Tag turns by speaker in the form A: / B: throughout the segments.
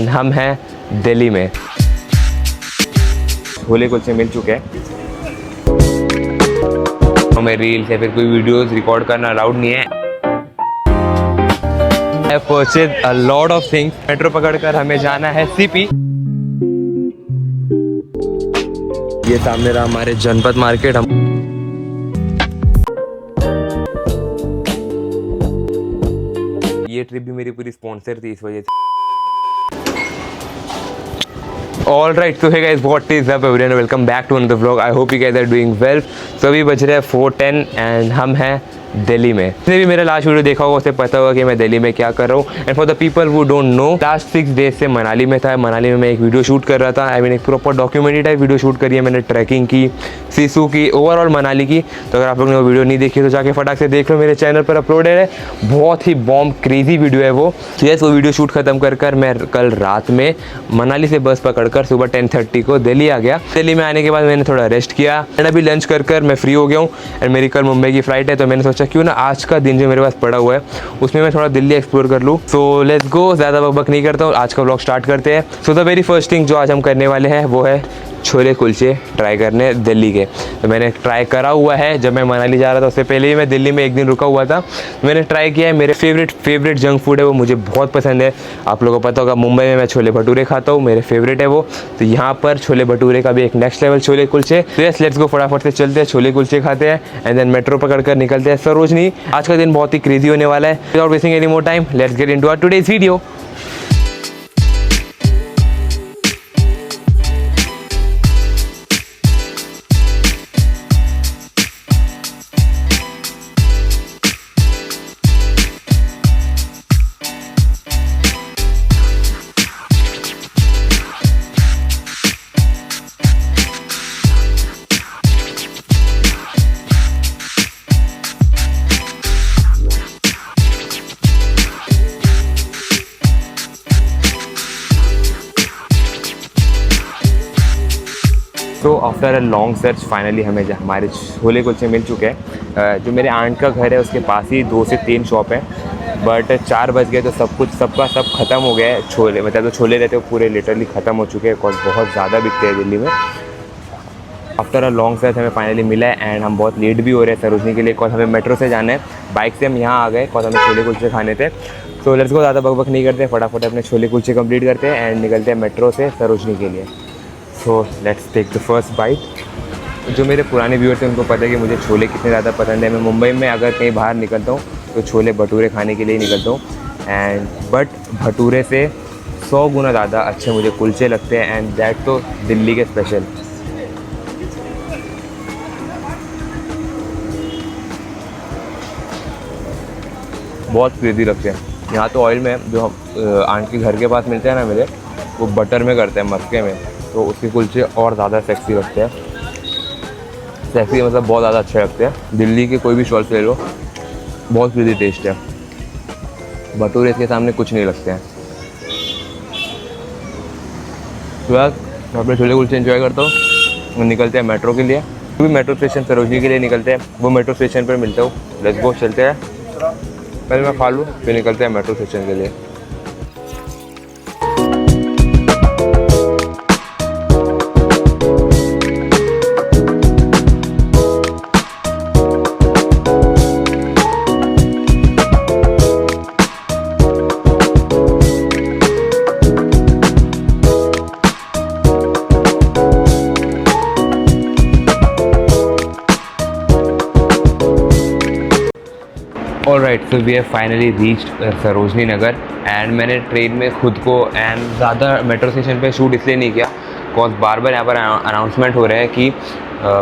A: हम हैं दिल्ली में। छोले कुलचे मिल चुके हैं। हमें रील्स या फिर कोई वीडियोस रिकॉर्ड करना अलाउड नहीं है। I purchased a lot of things। Metro पकड़कर हमें जाना है सीपी। ये सामने रहा हमारे जनपद मार्केट। हम ये ट्रिप भी मेरी पूरी स्पॉन्सर थी इस वजह से। All right, so hey guys, what is up everyone? Welcome back to another vlog. I hope you guys are doing well. So अभी बज रहे हैं 4:10 एंड हम हैं दिल्ली में। जिसने भी मेरा लास्ट वीडियो देखा होगा उसे पता होगा कि मैं दिल्ली में क्या कर रहा हूँ। And for the people who don't know, last 6 days से मनाली में था। मनाली में मैं एक वीडियो शूट कर रहा था। आई मीन एक proper documentary type video shoot करी है मैंने। ट्रैकिंग की, सिसु की, ओवरऑल मनाली की। तो अगर आप लोग ने वो वीडियो नहीं देखी तो जाके फटाक से देख लो, मेरे चैनल पर अपलोडेड है। बहुत ही बॉम्ब क्रेजी वीडियो है वो। तो यस, वो वीडियो शूट खत्म कर मैं कल रात में मनाली से बस पकड़कर सुबह 10:30 को दिल्ली आ गया। दिल्ली में आने के बाद मैंने थोड़ा रेस्ट किया एंड अभी लंच कर मैं फ्री हो गया हूँ। एंड मेरी कल मुंबई की फ्लाइट है, तो मैंने सोचा क्यों ना आज का दिन जो मेरे पास पड़ा हुआ है उसमें मैं थोड़ा दिल्ली एक्सप्लोर कर लूँ। सो लेट्स गो, ज़्यादा बकबक नहीं करता हूँ, आज का व्लॉग स्टार्ट करते हैं। So the very first thing जो आज हम करने वाले हैं वो है छोले कुलचे ट्राई करने दिल्ली के। तो मैंने ट्राई करा हुआ है, जब मैं मनाली जा रहा था उससे पहले ही मैं दिल्ली में एक दिन रुका हुआ था। मैंने ट्राई किया है। मेरे फेवरेट जंक फूड है वो, मुझे बहुत पसंद है। आप लोगों को पता होगा मुंबई में मैं छोले भटूरे खाता हूँ, मेरे फेवरेट है वो। तो यहाँ पर छोले भटूरे का भी एक नेक्स्ट लेवल छोले कुलचे। तो यस, लेट्स गो, फटाफट से चलते हैं, छोले कुलचे खाते हैं एंड देन मेट्रो पकड़ कर निकलते हैं सरोजनी। आज का दिन बहुत ही क्रेजी होने वाला है। Without wasting any more time, let's get into our today's video. तो after a long search finally हमें हमारे छोले कुलचे मिल चुके हैं। जो मेरे आंट का घर है उसके पास ही 2 से 3 शॉप है, बट 4 बज गए तो सबका सब ख़त्म हो गया है। छोले मतलब जो छोले रहते हैं वो पूरे लिटरली ख़त्म हो चुके हैं, बिकॉज बहुत ज़्यादा बिकते हैं दिल्ली में। आफ्टर अ लॉन्ग सर्च हमें फाइनली मिला है एंड हम बहुत लेट भी हो रहे हैं सरोजनी के लिए, बिकॉज हमें मेट्रो से जाना है। बाइक से हम यहाँ आ गए बिकॉज हमें छोले कुलचे खाने थे। तो लेट्स को ज़्यादा बकबक नहीं करते, फटाफट अपने छोले कुलचे कंप्लीट करते हैं एंड निकलते हैं मेट्रो से सरोजनी के लिए। So let's take the first bite. जो मेरे पुराने व्यूअर्स हैं उनको पता है कि मुझे छोले कितने ज़्यादा पसंद है। मैं मुंबई में अगर कहीं बाहर निकलता हूँ तो छोले भटूरे खाने के लिए निकलता हूँ एंड बट भटूरे से 100 गुना ज़्यादा अच्छे मुझे कुलचे लगते हैं एंड दैट तो दिल्ली के स्पेशल। बहुत क्रेजी लगते हैं। यहाँ तो ऑयल में जो हम आंट के घर के पास मिलते हैं ना मेरे, वो बटर में करते हैं, मस्के में, तो उसके कुलचे और ज़्यादा सेक्सी लगते हैं। सेक्सी मतलब बहुत ज़्यादा अच्छे लगते हैं। दिल्ली के कोई भी स्टॉल से ले लो, बहुत क्रेजी टेस्ट है। भटूरे इसके सामने कुछ नहीं लगते हैं। तो यार मैं अपने छोले कुलचे एंजॉय करता हूँ। निकलते हैं मेट्रो के लिए, भी मेट्रो स्टेशन सरोजनी के लिए निकलते हैं। वो मेट्रो स्टेशन पर मिलता हूँ। लेट्स गो, चलते हैं। पहले मैं खा लूँ फिर निकलते हैं मेट्रो स्टेशन के लिए। Alright, so we have finally reached Sarojini Nagar and मैंने ट्रेन में खुद को एंड ज़्यादा मेट्रो स्टेशन पे शूट इसलिए नहीं किया बिकॉज बार यहाँ पर अनाउंसमेंट हो रहे हैं कि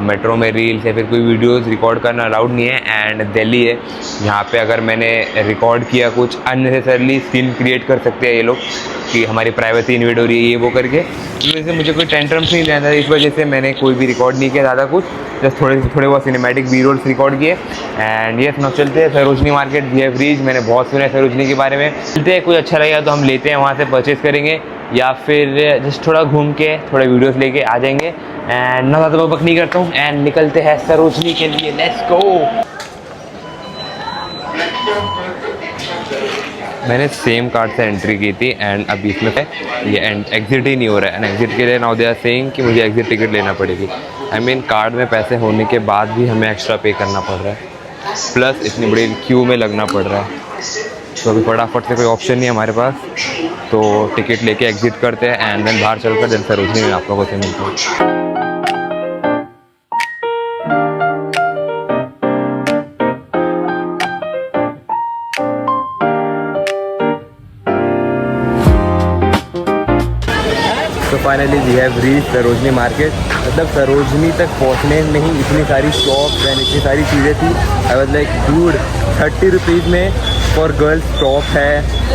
A: मेट्रो में रील्स या फिर कोई वीडियोस रिकॉर्ड करना अलाउड नहीं है एंड दिल्ली है। यहाँ पे अगर मैंने रिकॉर्ड किया कुछ अननेसेसरली सीन क्रिएट कर सकते हैं ये लोग कि हमारी प्राइवेसी इन्वेड हो रही है ये वो करके। इस वजह से मुझे कोई टेंट्रम्स नहीं लेना था, इस वजह से मैंने कोई भी रिकॉर्ड नहीं किया ज़्यादा कुछ, जस्ट थोड़े बहुत सिनेमैटिक बी रोल्स रिकॉर्ड किए। एंड यस, ना चलते हैं Sarojini market. We have reached. मैंने बहुत सुना है सरोजनी के बारे में। चलते हैं, कुछ अच्छा लगेगा तो हम लेते हैं, वहाँ से परचेज़ करेंगे या फिर जस्ट थोड़ा घूम के थोड़े वीडियोस लेके आ जाएंगे। एंड ना ज़्यादा बकबक नहीं करता हूँ एंड निकलते हैं सरोजनी के लिए। Let's go. मैंने सेम कार्ड से एंट्री की थी एंड अभी इसमें ये एग्जिट ही नहीं हो रहा है एंड एग्जिट के लिए नाउ दे आर सेइंग कि मुझे एग्जिट टिकट लेना पड़ेगी। आई मीन कार्ड में पैसे होने के बाद भी हमें एक्स्ट्रा पे करना पड़ रहा है, प्लस इतनी बड़ी क्यू में लगना पड़ रहा है। तो अभी फटाफट से कोई ऑप्शन नहीं है हमारे पास, तो टिकट लेके एग्जिट करते हैं एंड देन बाहर चलकर देन सरोजनी में आप लोगों से मिलते हैं। तो finally we have reach Sarojini market. मतलब सरोजनी तक पहुंचने में ही इतनी सारी शॉप्स एंड इतनी सारी चीज़ें थी। I was like dude 30 rupees में फॉर गर्ल्स टॉप है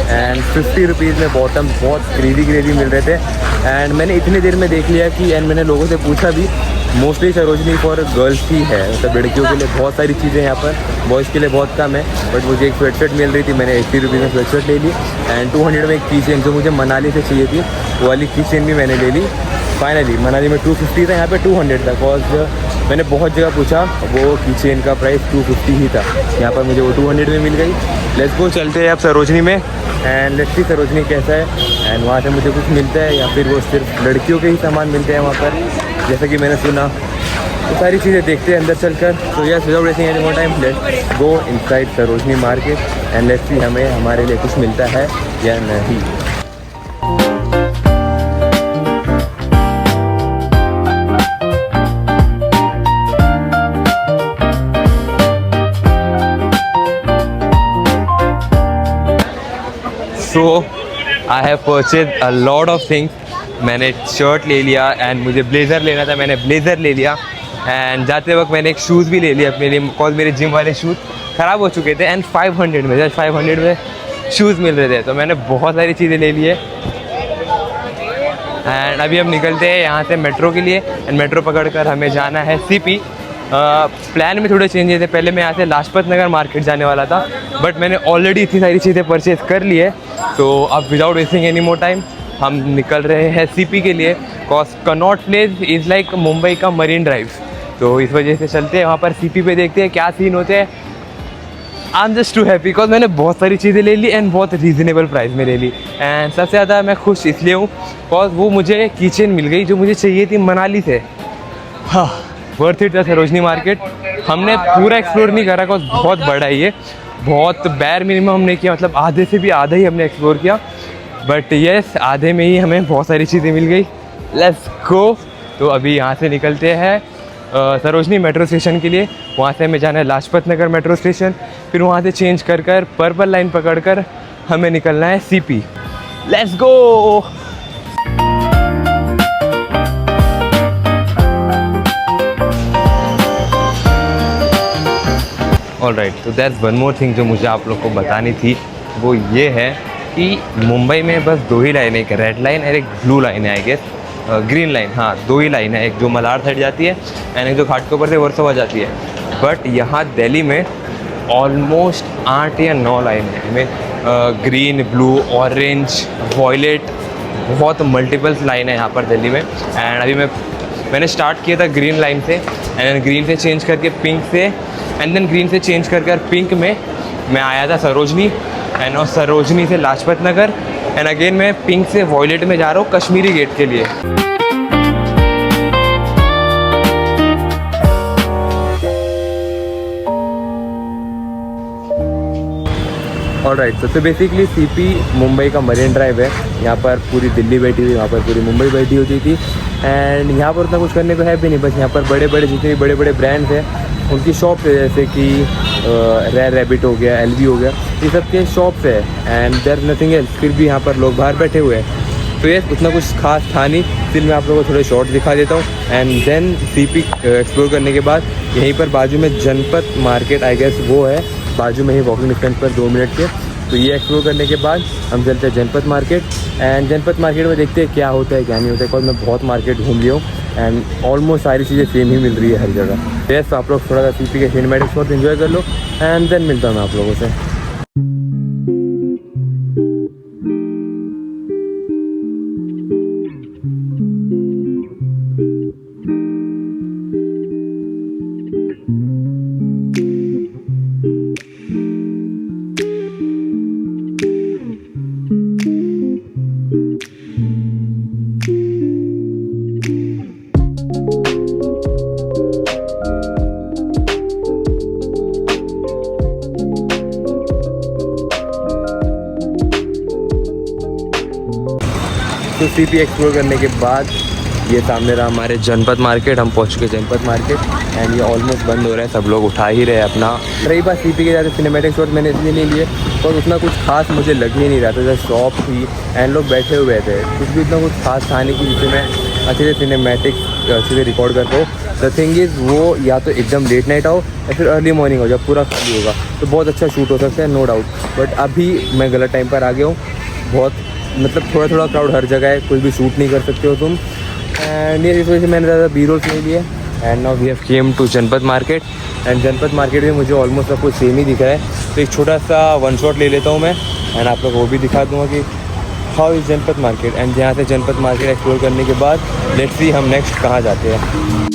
A: एंड 50 रुपीज़ में बॉटम बहुत क्रेजी मिल रहे थे। एंड मैंने इतनी देर में देख लिया कि एंड मैंने लोगों से पूछा भी, मोस्टली सरोजनी फॉर गर्ल्स ही है। मतलब लड़कियों के लिए बहुत सारी चीज़ें यहाँ पर, बॉयज़ के लिए बहुत कम है। बट मुझे एक स्वेटशर्ट मिल रही थी, मैंने 80 रुपीज़ में स्वेटशर्ट ले ली एंड 200 में एक की चेन जो मुझे मनाली से चाहिए थी वो वाली की चेन भी मैंने ले ली। फाइनली मनाली में 250 था, यहाँ पे 200 था। कॉज मैंने बहुत जगह पूछा, वो की चेन का प्राइस 250 ही था। यहाँ पर मुझे वो 200 में मिल गई। लेट्स गो, चलते हैं अब सरोजनी में एंड लेट्स सी सरोजनी कैसा है एंड वहाँ से मुझे कुछ मिलता है या फिर वो सिर्फ लड़कियों के ही सामान मिलते हैं वहाँ पर, जैसा कि मैंने सुना। तो सारी चीज़ें देखते हैं अंदर चलकर। तो yes, without wasting any more time let's go inside Sarojini market and let's see हमें हमारे लिए कुछ मिलता है या नहीं। So I have purchase a lot of things. मैंने शर्ट ले लिया एंड मुझे ब्लेज़र लेना था, मैंने ब्लेज़र ले लिया एंड जाते वक्त मैंने एक शूज़ भी ले लिया अपने लिए, बिकॉज मेरे जिम वाले शूज़ ख़राब हो चुके थे एंड 500 में, जस्ट 500 में शूज़ मिल रहे थे। तो मैंने बहुत सारी चीज़ें ले ली है एंड अभी हम निकलते हैं यहाँ से मेट्रो के लिए एंड मेट्रो पकड़कर हमें जाना है सीपी। प्लान में थोड़े चेंजेस थे, पहले मैं यहाँ से लाजपत नगर मार्केट जाने वाला था बट मैंने ऑलरेडी इतनी सारी चीज़ें परचेज़ कर ली है। तो अब without wasting any more time हम निकल रहे हैं सीपी के लिए। Cause Connaught place is like Mumbai का मरीन ड्राइव, तो इस वजह से चलते हैं वहाँ पर सीपी पे, देखते हैं क्या सीन होते हैं। I am just too happy because मैंने बहुत सारी चीज़ें ले ली एंड बहुत रीज़नेबल प्राइस में ले ली एंड सबसे ज़्यादा मैं खुश इसलिए हूँ बिकॉज वो मुझे कीचेन मिल गई जो मुझे चाहिए थी मनाली से। हाँ, वर्थ इट था सरोजनी मार्केट। हमने पूरा एक्सप्लोर नहीं करा बिकॉज बहुत बड़ा है ये, बहुत बैर मिनिमम हमने किया, मतलब आधे से भी आधा ही हमने एक्सप्लोर किया। बट येस, आधे में ही हमें बहुत सारी चीज़ें मिल गई। Let's go. तो अभी यहाँ से निकलते हैं सरोजनी मेट्रो स्टेशन के लिए। वहाँ से हमें जाना है लाजपत नगर मेट्रो स्टेशन, फिर वहाँ से चेंज कर पर्पल लाइन पकड़कर हमें निकलना है सीपी। Let's go. ऑलराइट, तो दैट्स वन मोर थिंग जो मुझे आप लोग को बतानी थी, वो ये है कि मुंबई में बस दो ही लाइन है, एक रेड लाइन और एक ब्लू लाइन है, आई गेस ग्रीन लाइन। हाँ, दो ही लाइन है, एक जो मलाड साइड जाती है एंड एक जो घाटकोपर से वर्सोवा जाती है। बट यहाँ दिल्ली में ऑलमोस्ट 8 या 9 लाइन है। हमें ग्रीन, ब्लू, ऑरेंज, वॉयलेट, बहुत मल्टीपल्स लाइन है यहाँ पर दिल्ली में। एंड अभी मैंने स्टार्ट किया था ग्रीन लाइन से एंड ग्रीन से चेंज करके पिंक से एंड देन ग्रीन से चेंज कर पिंक में मैं आया था सरोजनी एंड और सरोजनी से लाजपत नगर एंड अगेन मैं पिंक से वॉयलेट में जा रहा हूँ कश्मीरी गेट के लिए। ऑलराइट, तो बेसिकली सीपी मुंबई का मरीन ड्राइव है। यहाँ पर पूरी दिल्ली बैठी हुई, वहाँ पर पूरी मुंबई बैठी होती थी एंड यहाँ पर उतना कुछ करने को है भी नहीं। बस यहाँ पर बड़े बड़े जितने भी बड़े बड़े ब्रांड्स हैं उनकी शॉप है, जैसे कि रेयर रैबिट हो गया, एलवी हो गया, ये सब के शॉप्स है एंड देयर नथिंग एल्स। फिर भी यहाँ पर लोग बाहर बैठे हुए हैं। तो ये उतना कुछ खास था नहीं। फिर मैं आप लोगों को थोड़े शॉर्ट्स दिखा देता हूँ एंड देन सीपी एक्सप्लोर करने के बाद यहीं पर बाजू में जनपथ मार्केट, आई गेस वो है बाजू में ही, वॉकिंग डिस्टेंस पर 2 मिनट के। तो ये एक्सप्लोर करने के बाद हम चलते हैं जनपथ मार्केट एंड जनपथ मार्केट में देखते हैं क्या होता है क्या नहीं होता है। बिकॉज मैं बहुत मार्केट घूम लिया हूँ एंड ऑलमोस्ट सारी चीज़ें सेम ही मिल रही है हर जगह। यस, तो आप लोग थोड़ा सा सीपी के सिनेमैटिक शॉट एंजॉय कर लो एंड देन मिलता हूँ मैं आप लोगों से। तो सीपी एक्सप्लोर करने के बाद ये सामने रहा हमारे जनपद मार्केट। हम पहुँच चुके जनपद मार्केट एंड ये ऑलमोस्ट बंद हो रहा है, सब लोग उठा ही रहे अपना। रही बात सीपी के ज़्यादा सिनेमैटिक शॉट मैंने इसलिए नहीं लिए और उतना कुछ खास मुझे लग ही नहीं रहा था। जैसे शॉप थी एंड लोग बैठे हुए थे, कुछ भी इतना कुछ खास था नहीं कि जिससे मैं अच्छे से सिनेमैटिक अच्छे से रिकॉर्ड कर पाऊँ। द थिंग इज़ वो या तो एकदम लेट नाइट आओ या फिर अर्ली मॉर्निंग हो, जब पूरा खाली होगा तो बहुत अच्छा शूट हो सकता है, नो डाउट। बट अभी मैं गलत टाइम पर आ गया हूँ। बहुत मतलब थोड़ा थोड़ा क्राउड हर जगह है, कुछ भी शूट नहीं कर सकते हो तुम। एंड इस वजह से मैंने ज़्यादा बी रोल्स नहीं लिए। And now we have came to Janpath market and Janpath market में मुझे ऑलमोस्ट सब कुछ सेम ही दिखा है। तो एक छोटा सा वन शॉट ले लेता हूँ मैं एंड आप लोग को वो भी दिखा दूँगा कि हाउ इज़ जनपद मार्केट। एंड यहाँ से जनपद मार्केट एक्सप्लोर करने के बाद लेट्स सी हम नेक्स्ट कहाँ जाते हैं।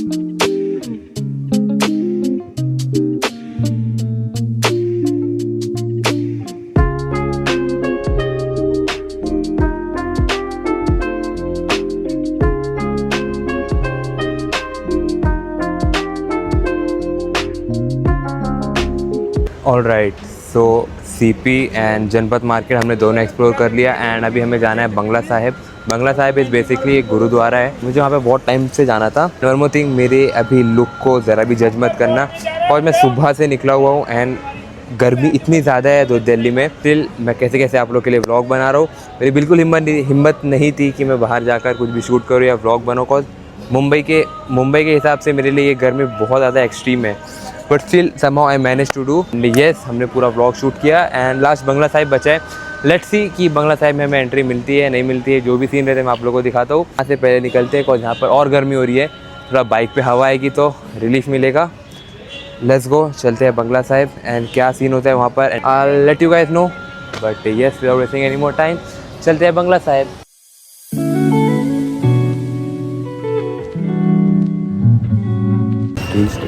A: All right, so CP and Janpath market हमने दोनों एक्सप्लोर कर लिया एंड अभी हमें जाना है बंगला साहिब। बंगला साहिब इज़ बेसिकली एक गुरुद्वारा है। मुझे वहाँ पे बहुत टाइम से जाना था। नॉर्मल थिंग, मेरे अभी लुक को ज़रा भी जज मत करना और मैं सुबह से निकला हुआ हूँ एंड गर्मी इतनी ज़्यादा है तो दिल्ली में। स्टिल मैं कैसे कैसे आप लोग के लिए व्लॉग बना रहा हूँ। मेरी बिल्कुल हिम्मत नहीं थी कि मैं बाहर जाकर कुछ भी शूट करूँ या व्लॉग बनाऊँ, कॉज मुंबई के हिसाब से मेरे लिए ये गर्मी बहुत ज़्यादा एक्सट्रीम है। But still somehow I manage to do. Yes, हमने पूरा व्लॉग शूट किया एंड लास्ट बंगला साहिब बचा है। लेट्स सी कि बंगला साहिब में हमें एंट्री मिलती है नहीं मिलती है। जो भी सीन रहते हैं मैं आप लोगों को दिखाता हूँ। यहाँ से पहले निकलते हैं, और यहाँ पर और गर्मी हो रही है, थोड़ा बाइक पे हवा आएगी तो रिलीफ मिलेगा। लेट्स गो, चलते हैं बंगला साहिब एंड क्या सीन होता है वहाँ पर I let you guys know. But yes, without wasting any more time चलते हैं Bangla Sahib.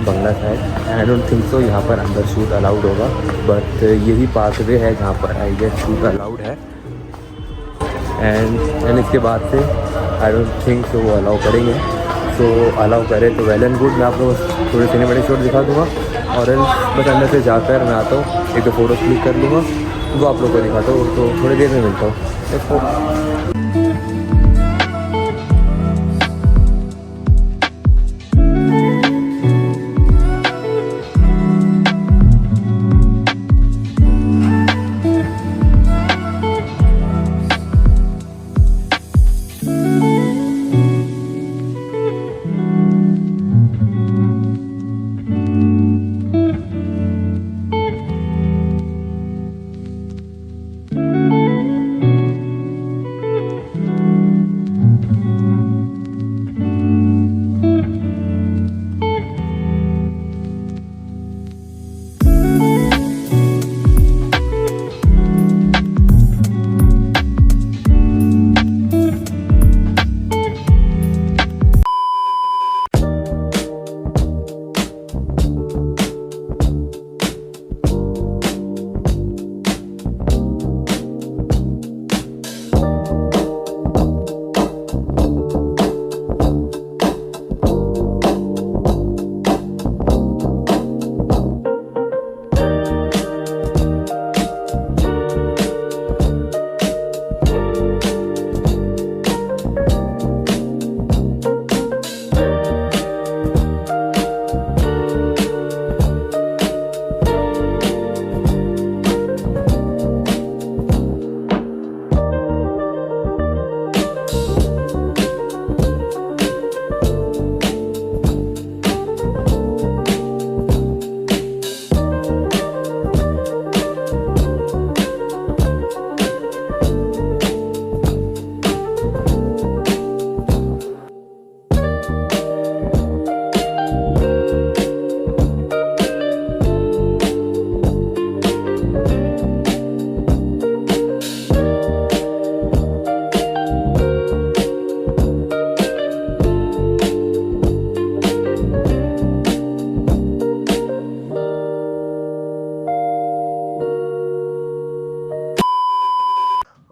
A: Bangla Sahib and I don't think so यहाँ पर अंदर शूट अलाउड होगा, बट यही पाथवे है जहाँ पर आई गेस शूट अलाउड है। एंड इसके बाद से आई डोंट थिंक सो वो अलाउ करेंगे। सो अलाउ करें तो वेल एंड गुड, मैं आप लोगों को थोड़े सिनेमैटिक शॉट दिखा दूँगा और बस अंदर से जाकर मैं आता हूँ, एक दो फोटो क्लिक कर लूँगा, वो आप लोगों को दिखाता हूँ। तो थोड़ी देर में मिलता हूँ।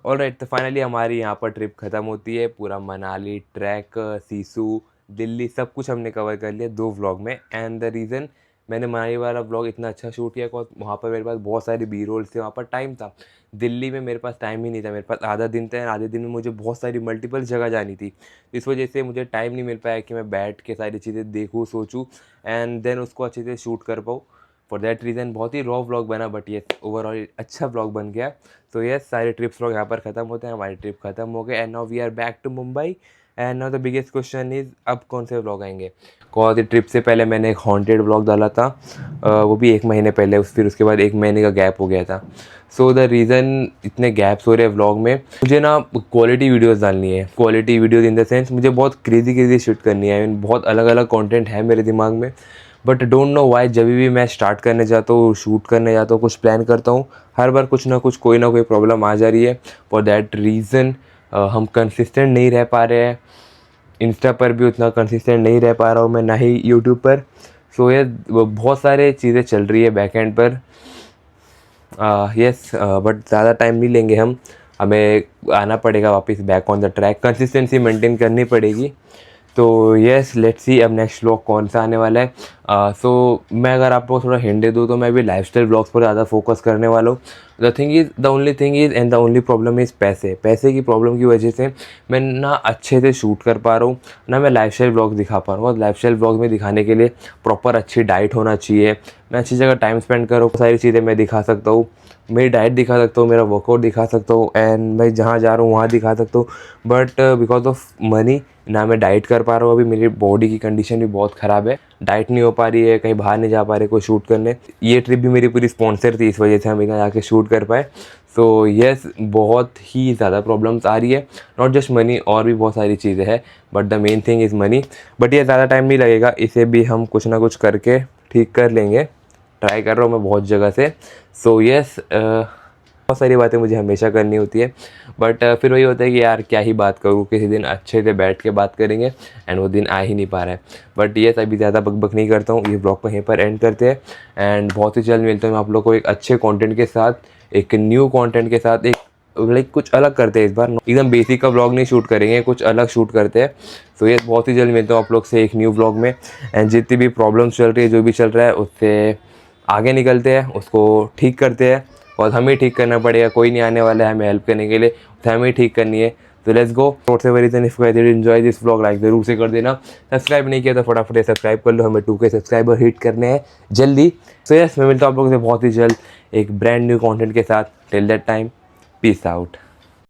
A: ऑल राइट, तो फाइनली हमारी यहाँ पर ट्रिप ख़त्म होती है। पूरा मनाली ट्रैक, सीसू, दिल्ली सब कुछ हमने कवर कर लिया 2 व्लॉग में। एंड द रीज़न मैंने मनाली वाला व्लॉग इतना अच्छा शूट किया और वहाँ पर मेरे पास बहुत सारे बी रोल्स थे, वहाँ पर टाइम था। दिल्ली में मेरे पास टाइम ही नहीं था, मेरे पास आधा दिन था, आधे दिन में मुझे बहुत सारी मल्टीपल जगह जानी थी। इस वजह से मुझे टाइम नहीं मिल पाया कि मैं बैठ के सारी चीज़ें देखूँ, सोचूँ एंड देन उसको अच्छे से शूट कर पाऊँ। फॉर दैट रीज़न बहुत ही रॉ व्लॉग बना, बट ये ओवरऑल अच्छा व्लॉग बन गया। तो ये सारे ट्रिप्स व्लॉग यहाँ पर ख़त्म होते हैं, हमारी ट्रिप ख़त्म हो गए and now we are back to Mumbai. And now the biggest question is अब कौन से व्लॉग आएंगे। कौन सी ट्रिप से पहले मैंने एक हॉन्टेड व्लॉग डाला था, वो भी 1 महीने पहले, फिर उसके बाद 1 महीने का गैप हो गया था। सो द रीज़न इतने गैप्स हो रहे हैं व्लॉग में, मुझे ना क्वालिटी वीडियोस डालनी है। Quality videos in the sense मुझे बहुत क्रेजी शूट करनी है। बहुत अलग अलग कंटेंट है मेरे दिमाग में, बट डोंट नो वाई जब भी मैं स्टार्ट करने जाता हूँ, शूट करने जाता हूँ, कुछ प्लान करता हूँ, हर बार कुछ ना कुछ कोई ना कोई प्रॉब्लम आ जा रही है। फॉर दैट रीज़न हम कंसिस्टेंट नहीं रह पा रहे हैं। इंस्टा पर भी उतना कंसिस्टेंट नहीं रह पा रहा हूँ मैं, ना ही यूट्यूब पर। सो ये बहुत सारे चीज़ें चल रही है बैक एंड पर। यस, बट ज़्यादा टाइम नहीं लेंगे हम, हमें आना पड़ेगा वापस back on the track, consistency maintain करनी पड़ेगी। तो येस, लेट्स सी अब नेक्स्ट व्लॉग कौन सा आने वाला है। सो मैं अगर आपको थोड़ा हिंट दे दूँ तो मैं भी लाइफस्टाइल व्लॉग्स पर ज़्यादा फोकस करने वाला हूँ। The only thing is and the only problem is पैसे की प्रॉब्लम की वजह से मैं ना अच्छे से शूट कर पा रहा हूँ, ना मैं लाइफस्टाइल व्लॉग दिखा पा रहा हूँ। और लाइफस्टाइल व्लॉग में दिखाने के लिए प्रॉपर अच्छी डाइट होना चाहिए, मैं अच्छी जगह टाइम स्पेंड करूँ, सारी चीज़ें मैं दिखा सकता हूँ, मेरी डाइट दिखा सकता हूँ, मेरा वर्कआउट दिखा सकता हूँ एंड मैं जहाँ जा रहा हूँ वहाँ दिखा सकता हूँ। बट बिकॉज ऑफ मनी ना मैं डाइट कर पा रहा हूँ। अभी मेरी बॉडी की कंडीशन भी बहुत ख़राब है, डाइट नहीं हो पा रही है, कहीं बाहर नहीं जा पा रहे कोई शूट करने। ये ट्रिप भी मेरी पूरी स्पॉन्सर थी, इस वजह से हम इतना जाके शूट कर पाए। सो येस, बहुत ही ज़्यादा प्रॉब्लम्स आ रही है, नॉट जस्ट मनी, और भी बहुत सारी चीज़ें हैं, but the main thing is money. But ये ज़्यादा टाइम नहीं लगेगा, इसे भी हम कुछ ना कुछ करके ठीक कर लेंगे। ट्राई कर रहा हूँ मैं बहुत जगह से। सो येस, बहुत सारी बातें मुझे हमेशा करनी होती है, बट फिर वही होता है कि यार क्या ही बात करूँ, किसी दिन अच्छे से बैठ के बात करेंगे एंड वो दिन आ ही नहीं पा रहा है। बट ये अभी ज़्यादा बकबक नहीं करता हूँ, ये ब्लॉग को यहीं पर एंड करते हैं एंड बहुत ही जल्द मिलता हूँ आप लोग को एक अच्छे कंटेंट के साथ, एक न्यू कंटेंट के साथ। एक लाइक कुछ अलग करते हैं इस बार, एकदम बेसिक का व्लॉग नहीं शूट करेंगे, कुछ अलग शूट करते हैं। सो ये बहुत ही जल्द मिलता हूँ आप लोग से एक न्यू व्लॉग में एंड जितनी भी प्रॉब्लम्स चल रही है, जो भी चल रहा है, उससे आगे निकलते हैं, उसको ठीक करते हैं। और हमें ठीक करना पड़ेगा, कोई नहीं आने वाला है हमें हेल्प करने के लिए, तो हमें ठीक करनी है। तो let's go. Whatever reason if you did enjoy this vlog, like ज़रूर से कर देना। सब्सक्राइब नहीं किया तो फटाफट सब्सक्राइब कर लो, हमें 2K सब्सक्राइबर हिट करने हैं जल्दी। सो यस, मैं मिलता हूँ आप लोगों से बहुत ही जल्द एक ब्रांड न्यू कंटेंट के साथ। Till that time, peace out.